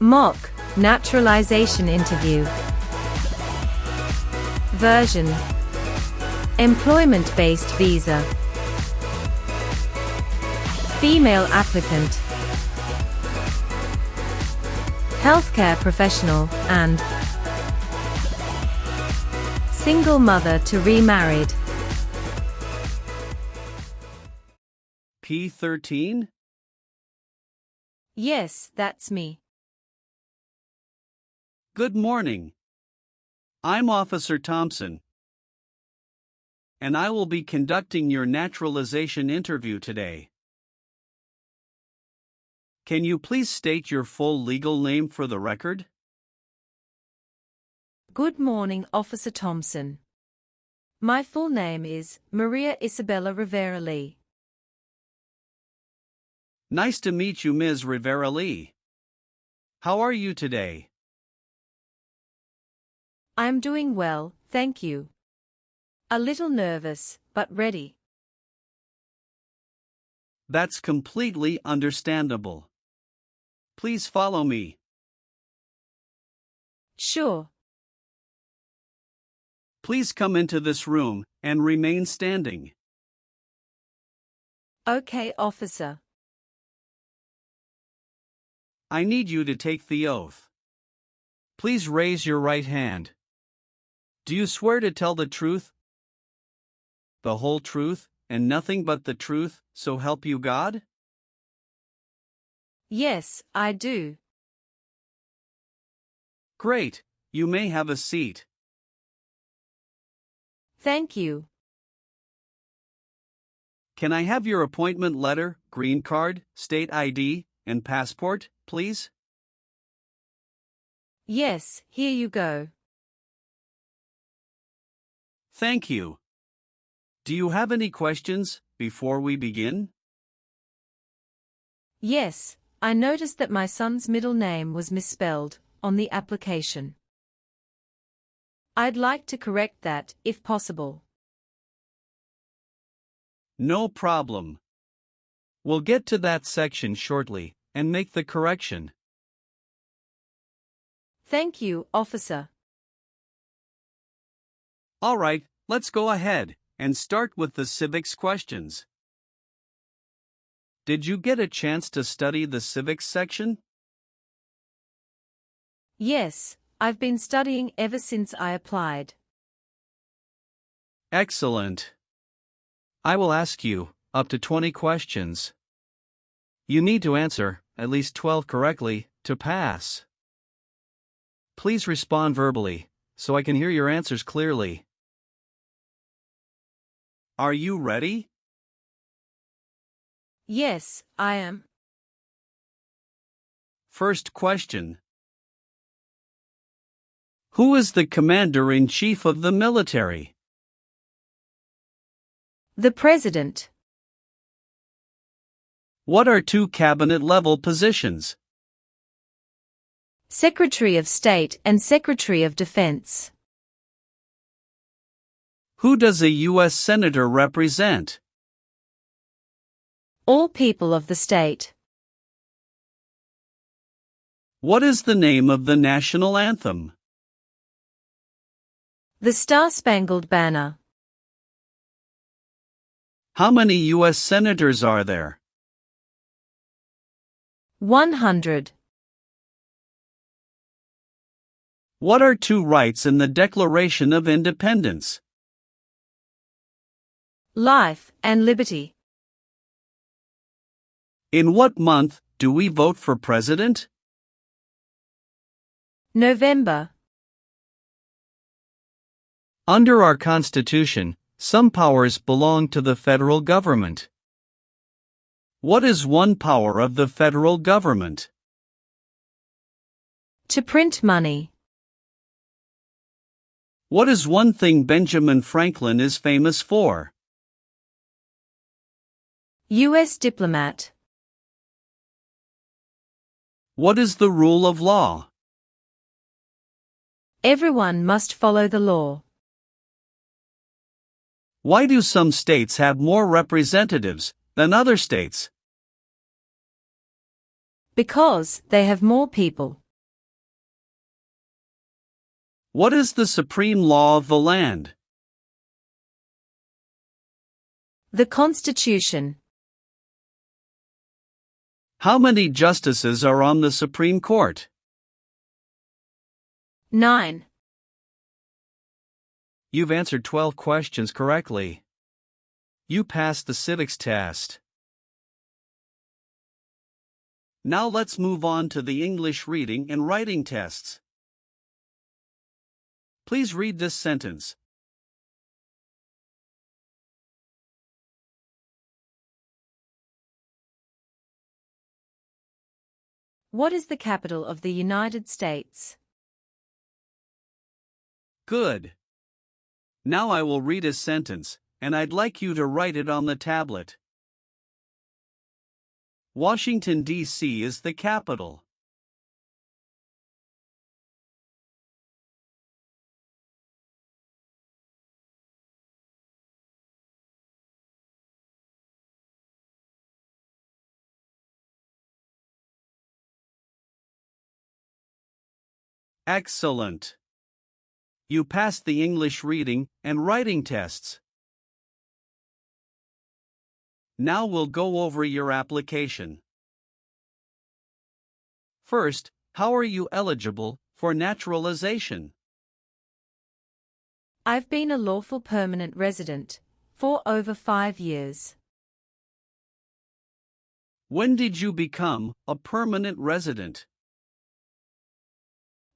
Mock naturalization interview. Version: employment-based visa. Female applicant. Healthcare professional and single mother to remarried. P13? Yes, that's me. Good morning. I'm Officer Thompson, and I will be conducting your naturalization interview today. Can you please state your full legal name for the record? Good morning, Officer Thompson. My full name is Maria Isabella Rivera Lee. Nice to meet you, Ms. Rivera Lee. How are you today? I'm doing well, thank you. A little nervous, but ready. That's completely understandable. Please follow me. Sure. Please come into this room and remain standing. Okay, officer. I need you to take the oath. Please raise your right hand. Do you swear to tell the truth, the whole truth, and nothing but the truth, so help you God? Yes, I do. Great, you may have a seat. Thank you. Can I have your appointment letter, green card, state ID, and passport, please? Yes, here you go. Thank you. Do you have any questions before we begin? Yes, I noticed that my son's middle name was misspelled on the application. I'd like to correct that, if possible. No problem. We'll get to that section shortly and make the correction. Thank you, officer. All right, let's go ahead and start with the civics questions. Did you get a chance to study the civics section? Yes, I've been studying ever since I applied. Excellent. I will ask you up to 20 questions. You need to answer at least 12 correctly to pass. Please respond verbally so I can hear your answers clearly. Are you ready? Yes, I am. First question. Who is the Commander-in-Chief of the military? The President. What are two cabinet-level positions? Secretary of State and Secretary of Defense. Who does a U.S. Senator represent? All people of the state. What is the name of the national anthem? The Star-Spangled Banner. How many U.S. senators are there? 100. What are two rights in the Declaration of Independence? Life and liberty. In what month do we vote for president? November. Under our Constitution, some powers belong to the federal government. What is one power of the federal government? To print money. What is one thing Benjamin Franklin is famous for? U.S. diplomat. What is the rule of law? Everyone must follow the law. Why do some states have more representatives than other states? Because they have more people. What is the supreme law of the land? The Constitution. How many justices are on the Supreme Court? 9. You've answered 12 questions correctly. You passed the civics test. Now let's move on to the English reading and writing tests. Please read this sentence. What is the capital of the United States? Good. Now I will read a sentence, and I'd like you to write it on the tablet. Washington, D.C. is the capital. Excellent. You passed the English reading and writing tests. Now we'll go over your application. First, how are you eligible for naturalization? I've been a lawful permanent resident for over 5 years. When did you become a permanent resident?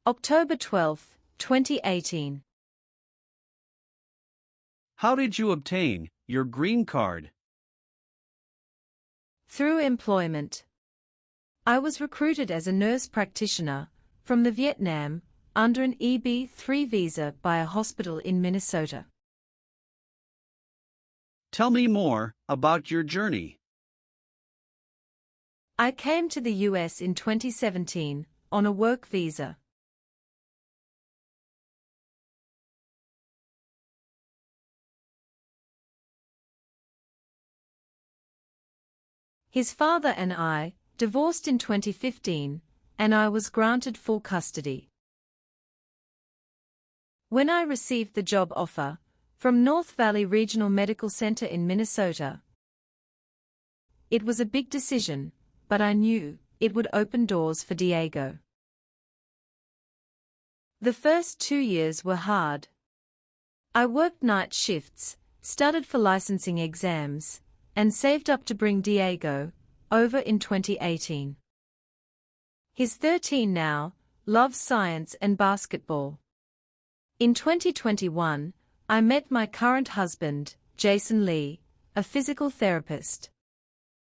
October 12, 2018. How did you obtain your green card? Through employment. I was recruited as a nurse practitioner from the Vietnam under an EB-3 visa by a hospital in Minnesota. Tell me more about your journey. I came to the US in 2017 on a work visa. His father and I divorced in 2015, and I was granted full custody. When I received the job offer from North Valley Regional Medical Center in Minnesota, it was a big decision, but I knew it would open doors for Diego. The first 2 years were hard. I worked night shifts, studied for licensing exams, and saved up to bring Diego over in 2018. He's 13 now, loves science and basketball. In 2021, I met my current husband, Jason Lee, a physical therapist.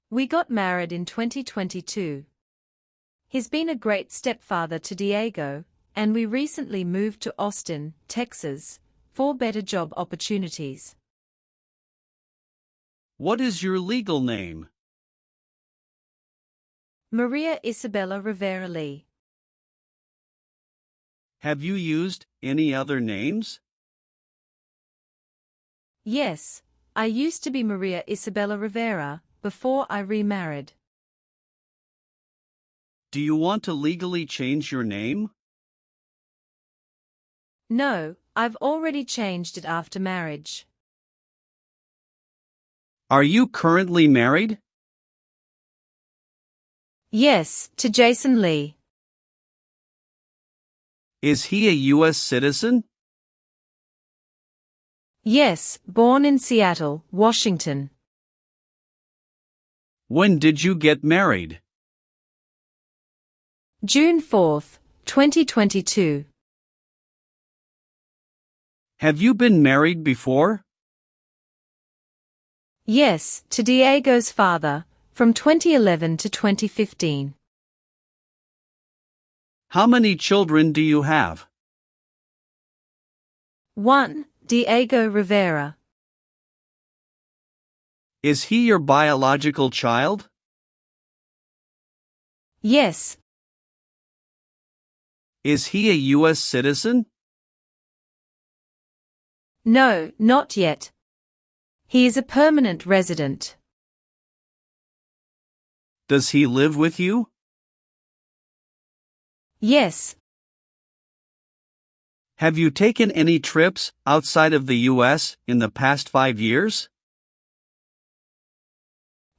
We got married in 2022. He's been a great stepfather to Diego, and we recently moved to Austin, Texas, for better job opportunities. What is your legal name? Maria Isabella Rivera Lee. Have you used any other names? Yes, I used to be Maria Isabella Rivera before I remarried. Do you want to legally change your name? No, I've already changed it after marriage. Are you currently married? Yes, to Jason Lee. Is he a US citizen? Yes, born in Seattle, Washington. When did you get married? June 4, 2022. Have you been married before? Yes, to Diego's father, from 2011 to 2015. How many children do you have? 1. Diego Rivera. Is he your biological child? Yes. Is he a US citizen? No, not yet. He is a permanent resident. Does he live with you? Yes. Have you taken any trips outside of the US in the past 5 years?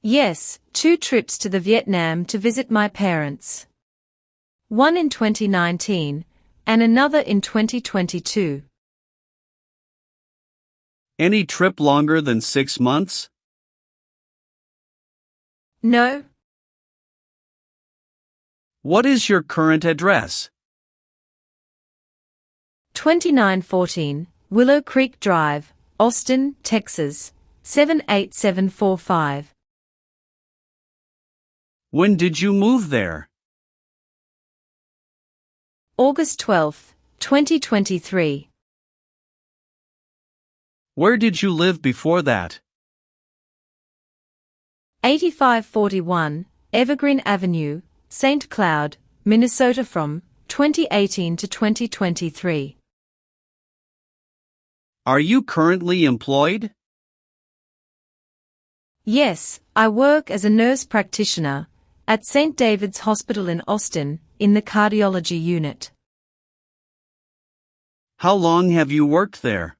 Yes, 2 trips to the Vietnam to visit my parents. One in 2019, and another in 2022. Any trip longer than 6 months? No. What is your current address? 2914 Willow Creek Drive, Austin, Texas, 78745. When did you move there? August 12, 2023. Where did you live before that? 8541 Evergreen Avenue, St. Cloud, Minnesota from 2018 to 2023. Are you currently employed? Yes, I work as a nurse practitioner at St. David's Hospital in Austin, in the cardiology unit. How long have you worked there?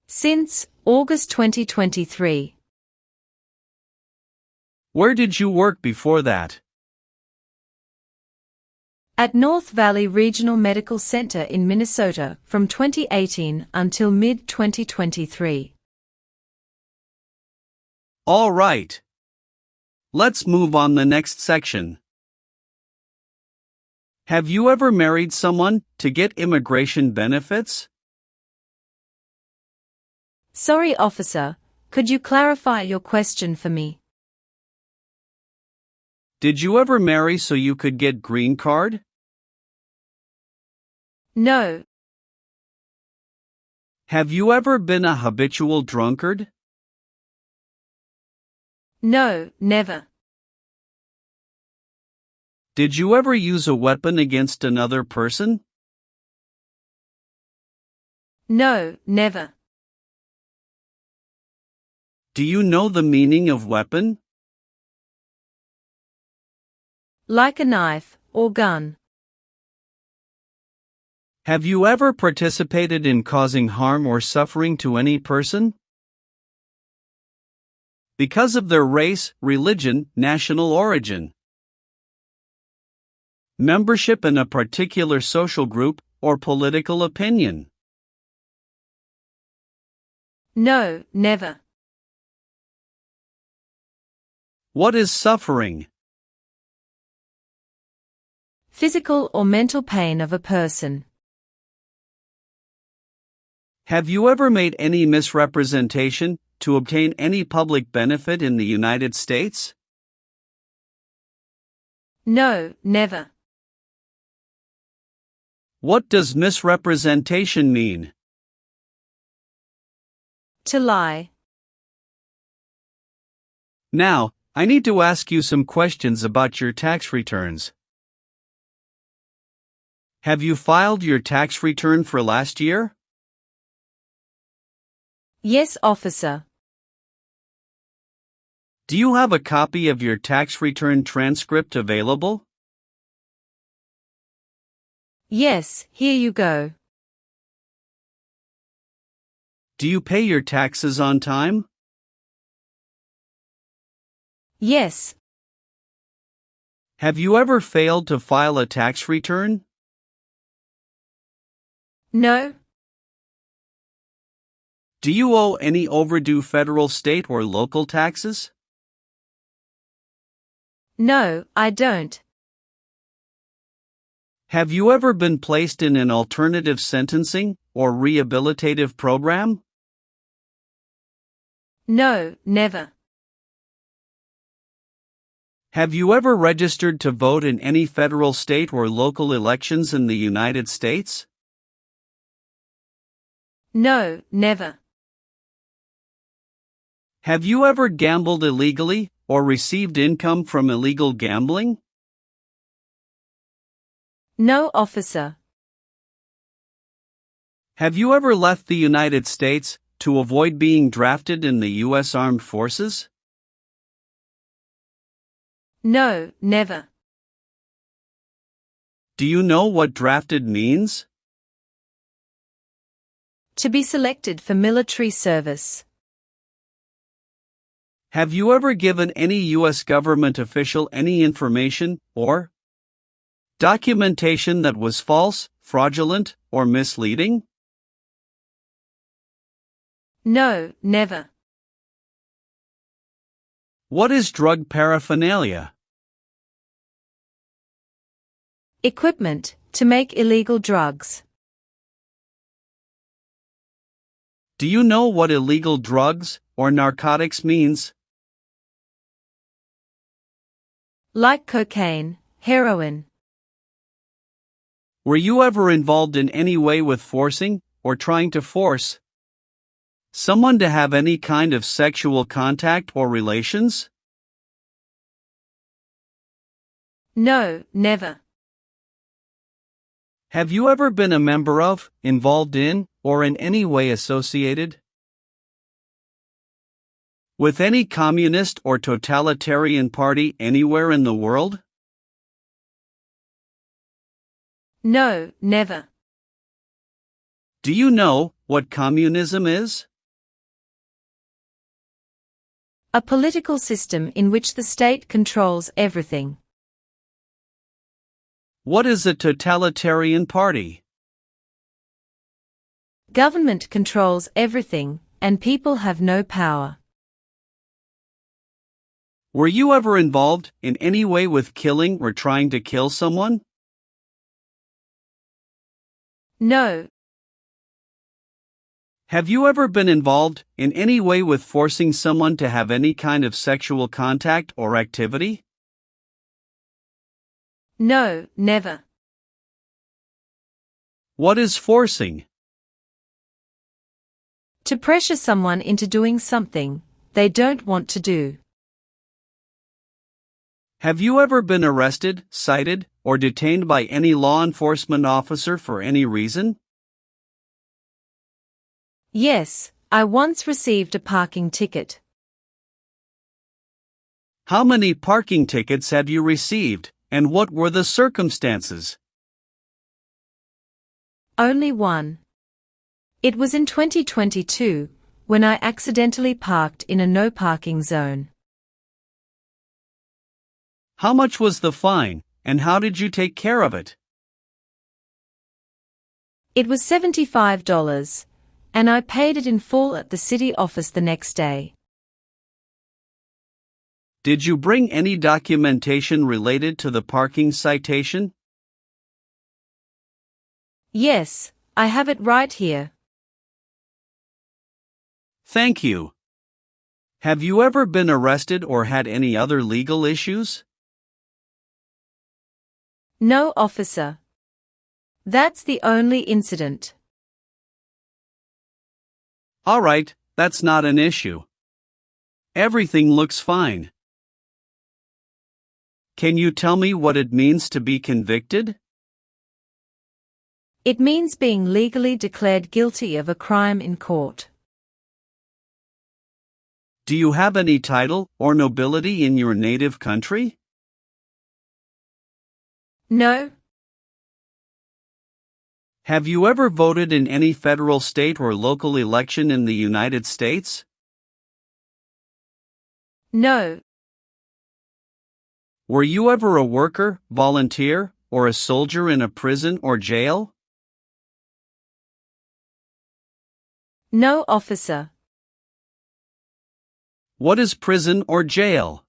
Since August 2023. Where did you work before that? At North Valley Regional Medical Center in Minnesota from 2018 until mid-2023. All right. Let's move on the next section. Have you ever married someone to get immigration benefits? Sorry, officer, could you clarify your question for me? Did you ever marry so you could get green card? No. Have you ever been a habitual drunkard? No, never. Did you ever use a weapon against another person? No, never. Do you know the meaning of weapon? Like a knife or gun. Have you ever participated in causing harm or suffering to any person? Because of their race, religion, national origin, membership in a particular social group, or political opinion? No, never. What is suffering? Physical or mental pain of a person. Have you ever made any misrepresentation to obtain any public benefit in the United States? No, never. What does misrepresentation mean? To lie. Now, I need to ask you some questions about your tax returns. Have you filed your tax return for last year? Yes, officer. Do you have a copy of your tax return transcript available? Yes, here you go. Do you pay your taxes on time? Yes. Have you ever failed to file a tax return? No. Do you owe any overdue federal, state, or local taxes? No, I don't. Have you ever been placed in an alternative sentencing or rehabilitative program? No, never. Have you ever registered to vote in any federal, state, or local elections in the United States? No, never. Have you ever gambled illegally or received income from illegal gambling? No, officer. Have you ever left the United States to avoid being drafted in the U.S. Armed Forces? No, never. Do you know what drafted means? To be selected for military service. Have you ever given any U.S. government official any information or documentation that was false, fraudulent, or misleading? No, never. What is drug paraphernalia? Equipment to make illegal drugs. Do you know what illegal drugs or narcotics means? Like cocaine, heroin. Were you ever involved in any way with forcing or trying to force someone to have any kind of sexual contact or relations? No, never. Have you ever been a member of, involved in, or in any way associated with any communist or totalitarian party anywhere in the world? No, never. Do you know what communism is? A political system in which the state controls everything. What is a totalitarian party? Government controls everything, and people have no power. Were you ever involved in any way with killing or trying to kill someone? No. Have you ever been involved in any way with forcing someone to have any kind of sexual contact or activity? No, never. What is forcing? To pressure someone into doing something they don't want to do. Have you ever been arrested, cited, or detained by any law enforcement officer for any reason? Yes, I once received a parking ticket. How many parking tickets have you received, and what were the circumstances? Only one. It was in 2022, when I accidentally parked in a no-parking zone. How much was the fine, and how did you take care of it? It was $75, and I paid it in full at the city office the next day. Did you bring any documentation related to the parking citation? Yes, I have it right here. Thank you. Have you ever been arrested or had any other legal issues? No, officer. That's the only incident. All right, that's not an issue. Everything looks fine. Can you tell me what it means to be convicted? It means being legally declared guilty of a crime in court. Do you have any title or nobility in your native country? No. Have you ever voted in any federal, state, or local election in the United States? No. Were you ever a worker, volunteer, or a soldier in a prison or jail? No, officer. What is prison or jail?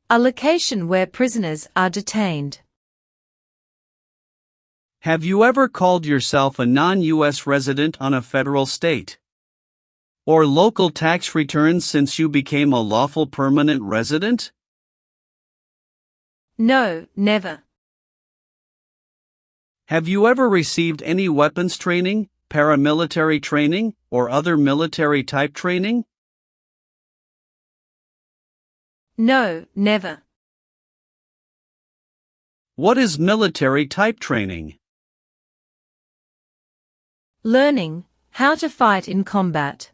A location where prisoners are detained. Have you ever called yourself a non-U.S. resident on a federal, state, or local tax returns since you became a lawful permanent resident? No, never. Have you ever received any weapons training, paramilitary training, or other military type training? No, never. What is military type training? Learning how to fight in combat.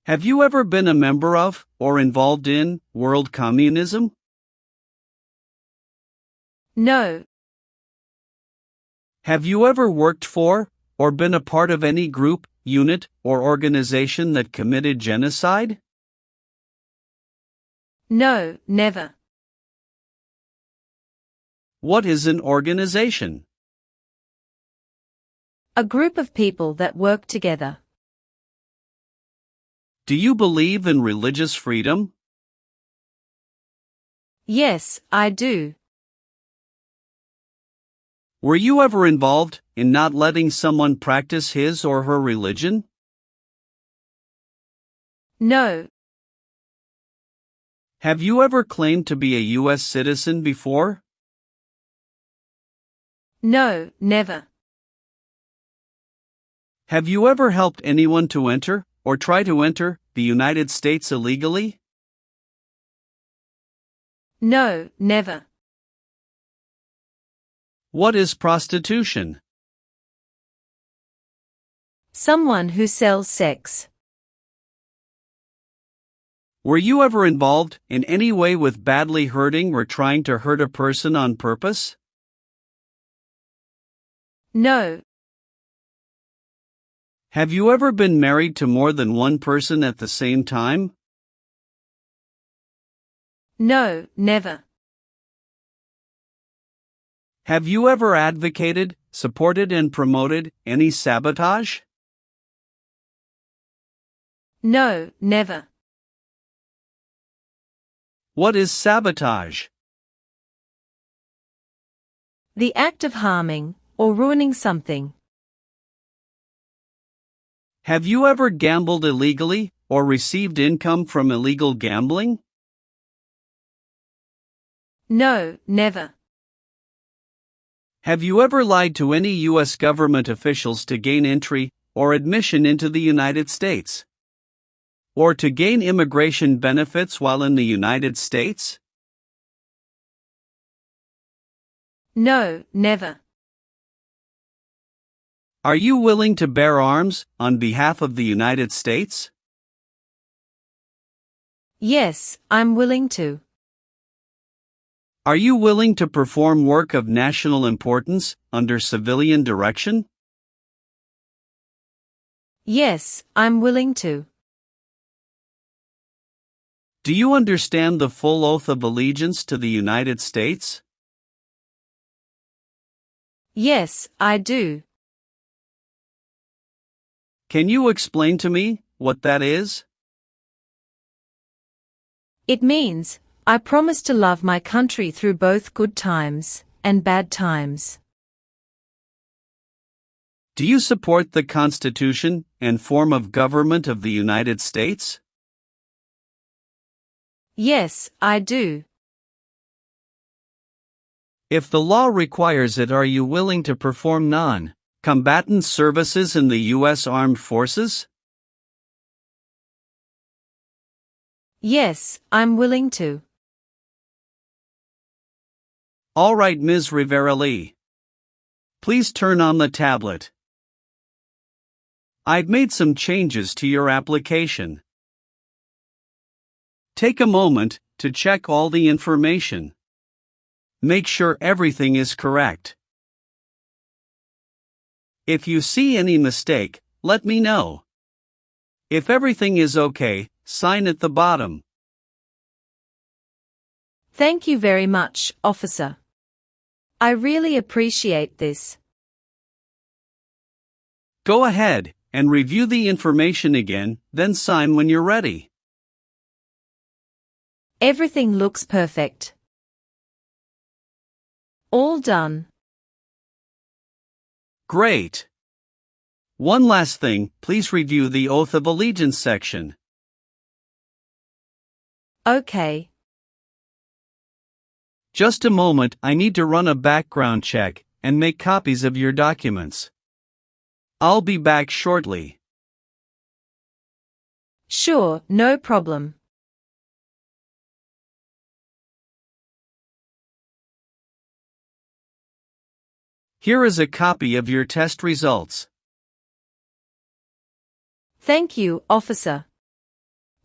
Have you ever been a member of, or involved in, world communism? No. Have you ever worked for, or been a part of any group, unit, or organization that committed genocide? No, never. What is an organization? A group of people that work together. Do you believe in religious freedom? Yes, I do. Were you ever involved in not letting someone practice his or her religion? No. Have you ever claimed to be a US citizen before? No, never. Have you ever helped anyone to enter, or try to enter, the United States illegally? No, never. What is prostitution? Someone who sells sex. Were you ever involved in any way with badly hurting or trying to hurt a person on purpose? No. Have you ever been married to more than one person at the same time? No, never. Have you ever advocated, supported and promoted any sabotage? No, never. What is sabotage? The act of harming or ruining something. Have you ever gambled illegally or received income from illegal gambling? No, never. Have you ever lied to any U.S. government officials to gain entry or admission into the United States? Or to gain immigration benefits while in the United States? No, never. Are you willing to bear arms on behalf of the United States? Yes, I'm willing to. Are you willing to perform work of national importance under civilian direction? Yes, I'm willing to. Do you understand the full oath of allegiance to the United States? Yes, I do. Can you explain to me what that is? It means, I promise to love my country through both good times and bad times. Do you support the Constitution and form of government of the United States? Yes, I do. If the law requires it, are you willing to perform non-combatant services in the U.S. Armed Forces? Yes, I'm willing to. All right, Ms. Rivera-Lee. Please turn on the tablet. I've made some changes to your application. Take a moment to check all the information. Make sure everything is correct. If you see any mistake, let me know. If everything is okay, sign at the bottom. Thank you very much, officer. I really appreciate this. Go ahead and review the information again, then sign when you're ready. Everything looks perfect. All done. Great. One last thing, please review the Oath of Allegiance section. Okay. Just a moment, I need to run a background check and make copies of your documents. I'll be back shortly. Sure, no problem. Here is a copy of your test results. Thank you, officer.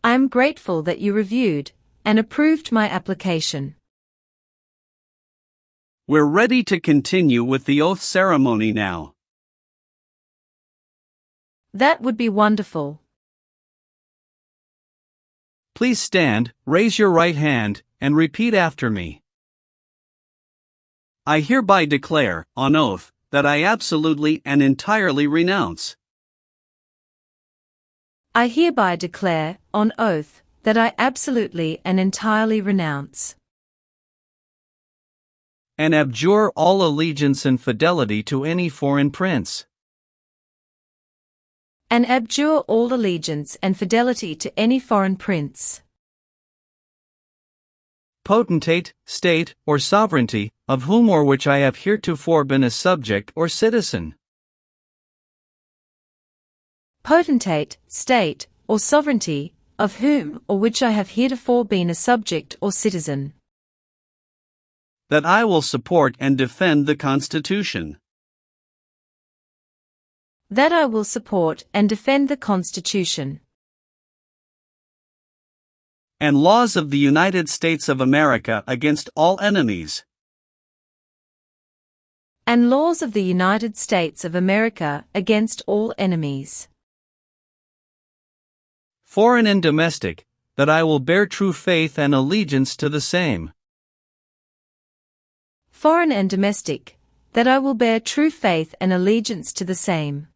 I am grateful that you reviewed and approved my application. We're ready to continue with the oath ceremony now. That would be wonderful. Please stand, raise your right hand, and repeat after me. I hereby declare, on oath, that I absolutely and entirely renounce. I hereby declare, on oath, that I absolutely and entirely renounce and abjure all allegiance and fidelity to any foreign prince. And abjure all allegiance and fidelity to any foreign prince, potentate, state, or sovereignty, of whom or which I have heretofore been a subject or citizen. Potentate, state, or sovereignty, of whom or which I have heretofore been a subject or citizen. That I will support and defend the Constitution. That I will support and defend the Constitution and laws of the United States of America against all enemies. And laws of the United States of America against all enemies, foreign and domestic, that I will bear true faith and allegiance to the same. Foreign and domestic, that I will bear true faith and allegiance to the same.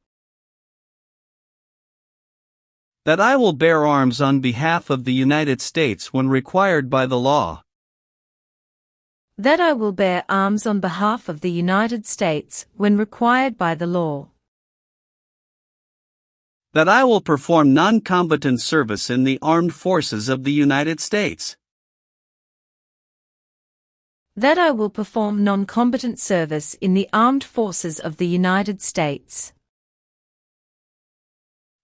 That I will bear arms on behalf of the United States when required by the law. That I will bear arms on behalf of the United States when required by the law. That I will perform non-combatant service in the armed forces of the United States. That I will perform non-combatant service in the armed forces of the United States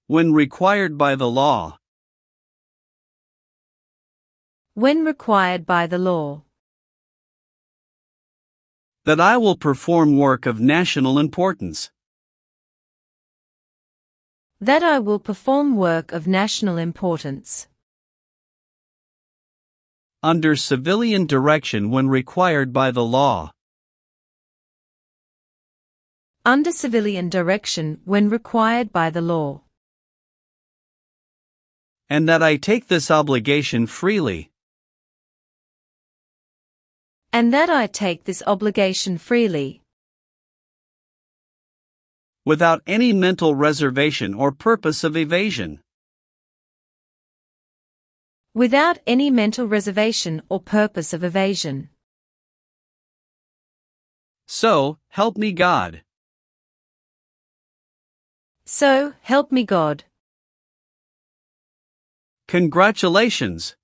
when required by the law. When required by the law. That I will perform work of national importance. That I will perform work of national importance under civilian direction when required by the law. Under civilian direction when required by the law. And that I take this obligation freely. And that I take this obligation freely. Without any mental reservation or purpose of evasion. Without any mental reservation or purpose of evasion. So, help me God. So, help me God. Congratulations!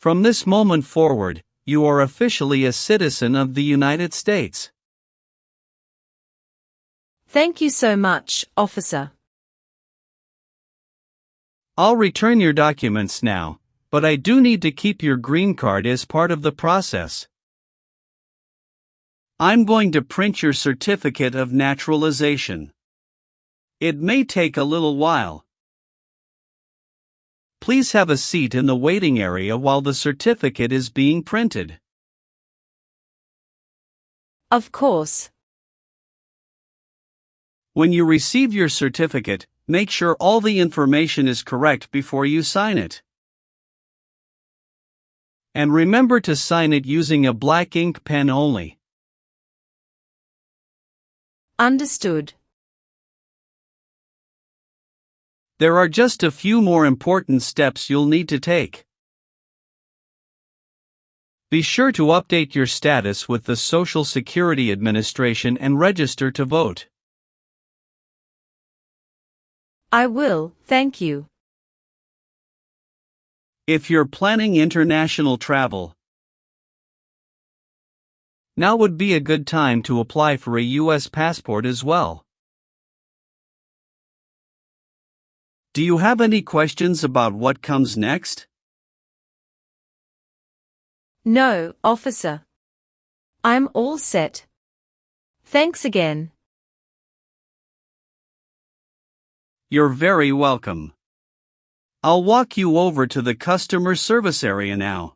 From this moment forward, you are officially a citizen of the United States. Thank you so much, officer. I'll return your documents now, but I do need to keep your green card as part of the process. I'm going to print your certificate of naturalization. It may take a little while. Please have a seat in the waiting area while the certificate is being printed. Of course. When you receive your certificate, make sure all the information is correct before you sign it. And remember to sign it using a black ink pen only. Understood. There are just a few more important steps you'll need to take. Be sure to update your status with the Social Security Administration and register to vote. I will, thank you. If you're planning international travel, now would be a good time to apply for a U.S. passport as well. Do you have any questions about what comes next? No, officer. I'm all set. Thanks again. You're very welcome. I'll walk you over to the customer service area now.